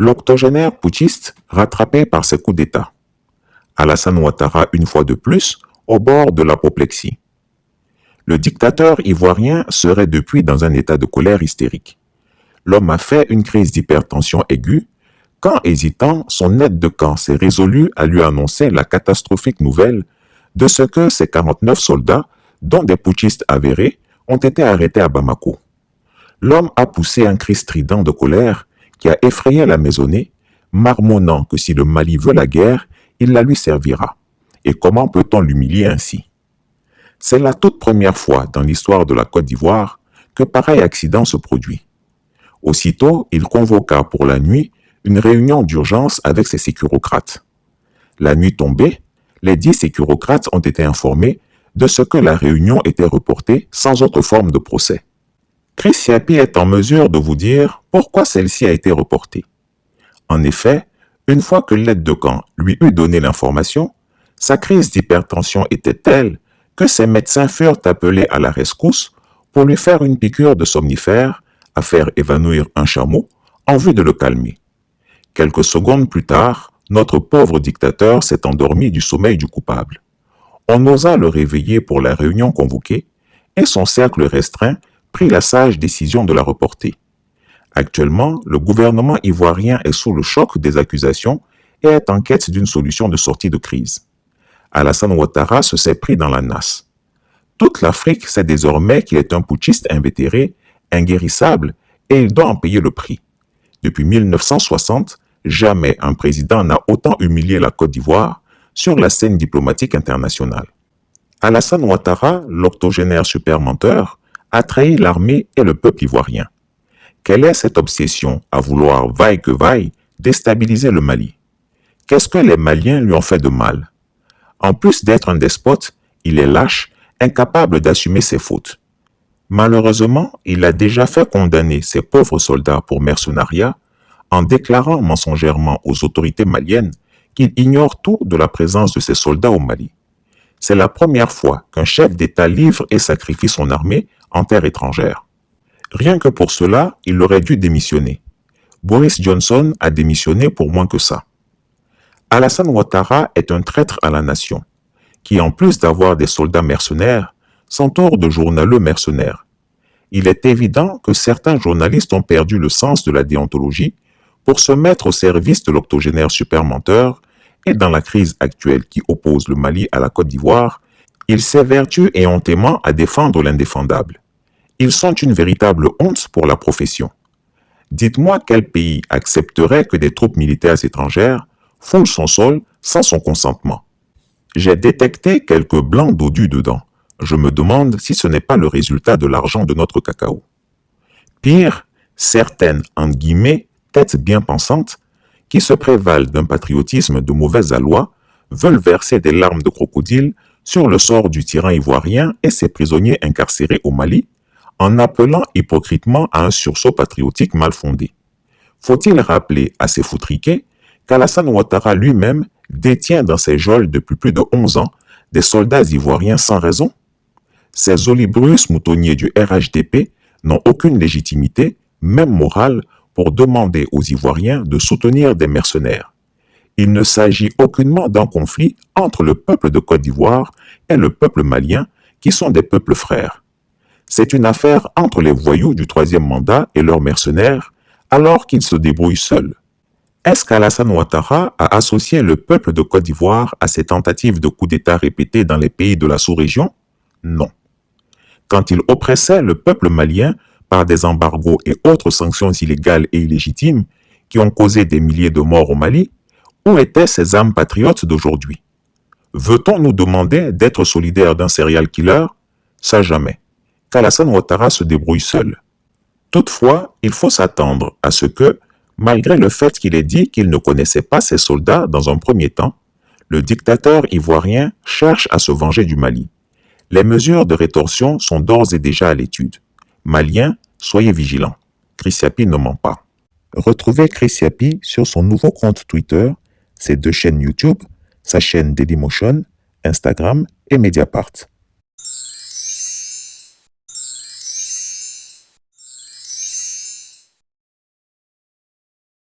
L'octogénaire putschiste rattrapé par ses coups d'État. Alassane Ouattara une fois de plus au bord de l'apoplexie. Le dictateur ivoirien serait depuis dans un état de colère hystérique. L'homme a fait une crise d'hypertension aiguë quand, hésitant, son aide de camp s'est résolu à lui annoncer la catastrophique nouvelle de ce que ses 49 soldats, dont des putschistes avérés, ont été arrêtés à Bamako. L'homme a poussé un cri strident de colère qui a effrayé la maisonnée, marmonnant que si le Mali veut la guerre, il la lui servira. Et comment peut-on l'humilier ainsi? C'est la toute première fois dans l'histoire de la Côte d'Ivoire que pareil accident se produit. Aussitôt, il convoqua pour la nuit une réunion d'urgence avec ses sécurocrates. La nuit tombée, les 10 sécurocrates ont été informés de ce que la réunion était reportée sans autre forme de procès. Chris Yapi est en mesure de vous dire pourquoi celle-ci a été reportée. En effet, une fois que l'aide de camp lui eut donné l'information, sa crise d'hypertension était telle que ses médecins furent appelés à la rescousse pour lui faire une piqûre de somnifère à faire évanouir un chameau en vue de le calmer. Quelques secondes plus tard, notre pauvre dictateur s'est endormi du sommeil du coupable. On osa le réveiller pour la réunion convoquée et son cercle restreint prit la sage décision de la reporter. Actuellement, le gouvernement ivoirien est sous le choc des accusations et est en quête d'une solution de sortie de crise. Alassane Ouattara se s'est pris dans la nasse. Toute l'Afrique sait désormais qu'il est un putschiste invétéré, inguérissable, et il doit en payer le prix. Depuis 1960, jamais un président n'a autant humilié la Côte d'Ivoire sur la scène diplomatique internationale. Alassane Ouattara, l'octogénaire super menteur, a trahi l'armée et le peuple ivoirien. Quelle est cette obsession à vouloir, vaille que vaille, déstabiliser le Mali? Qu'est-ce que les Maliens lui ont fait de mal? En plus d'être un despote, il est lâche, incapable d'assumer ses fautes. Malheureusement, il a déjà fait condamner ses pauvres soldats pour mercenariat en déclarant mensongèrement aux autorités maliennes qu'il ignore tout de la présence de ses soldats au Mali. C'est la première fois qu'un chef d'État livre et sacrifie son armée en terre étrangère. Rien que pour cela, il aurait dû démissionner. Boris Johnson a démissionné pour moins que ça. Alassane Ouattara est un traître à la nation, qui en plus d'avoir des soldats mercenaires, s'entoure de journaleux mercenaires. Il est évident que certains journalistes ont perdu le sens de la déontologie pour se mettre au service de l'octogénaire super menteur et dans la crise actuelle qui oppose le Mali à la Côte d'Ivoire, ils s'évertuent éhontément à défendre l'indéfendable. Ils sont une véritable honte pour la profession. Dites-moi quel pays accepterait que des troupes militaires étrangères foulent son sol sans son consentement. J'ai détecté quelques blancs dodus dedans. Je me demande si ce n'est pas le résultat de l'argent de notre cacao. Pire, certaines, entre guillemets, têtes bien pensantes, qui se prévalent d'un patriotisme de mauvaise aloi, veulent verser des larmes de crocodile sur le sort du tyran ivoirien et ses prisonniers incarcérés au Mali, en appelant hypocritement à un sursaut patriotique mal fondé. Faut-il rappeler à ces foutriquets qu'Alassane Ouattara lui-même détient dans ses geôles depuis plus de 11 ans des soldats ivoiriens sans raison? Ces olibrus moutonniers du RHDP n'ont aucune légitimité, même morale, pour demander aux Ivoiriens de soutenir des mercenaires. Il ne s'agit aucunement d'un conflit entre le peuple de Côte d'Ivoire et le peuple malien, qui sont des peuples frères. C'est une affaire entre les voyous du troisième mandat et leurs mercenaires, alors qu'ils se débrouillent seuls. Est-ce qu'Alassane Ouattara a associé le peuple de Côte d'Ivoire à ces tentatives de coup d'État répétées dans les pays de la sous-région? Non. Quand il oppressait le peuple malien par des embargos et autres sanctions illégales et illégitimes qui ont causé des milliers de morts au Mali, où étaient ces âmes patriotes d'aujourd'hui? Veut-on nous demander d'être solidaires d'un serial killer? Ça jamais. Qu'Alassane Ouattara se débrouille seul. Toutefois, il faut s'attendre à ce que, malgré le fait qu'il ait dit qu'il ne connaissait pas ses soldats dans un premier temps, le dictateur ivoirien cherche à se venger du Mali. Les mesures de rétorsion sont d'ores et déjà à l'étude. Maliens, soyez vigilants. Chris Yapi ne ment pas. Retrouvez Chris Yapi sur son nouveau compte Twitter, ses 2 chaînes YouTube, sa chaîne Dailymotion, Instagram et Mediapart.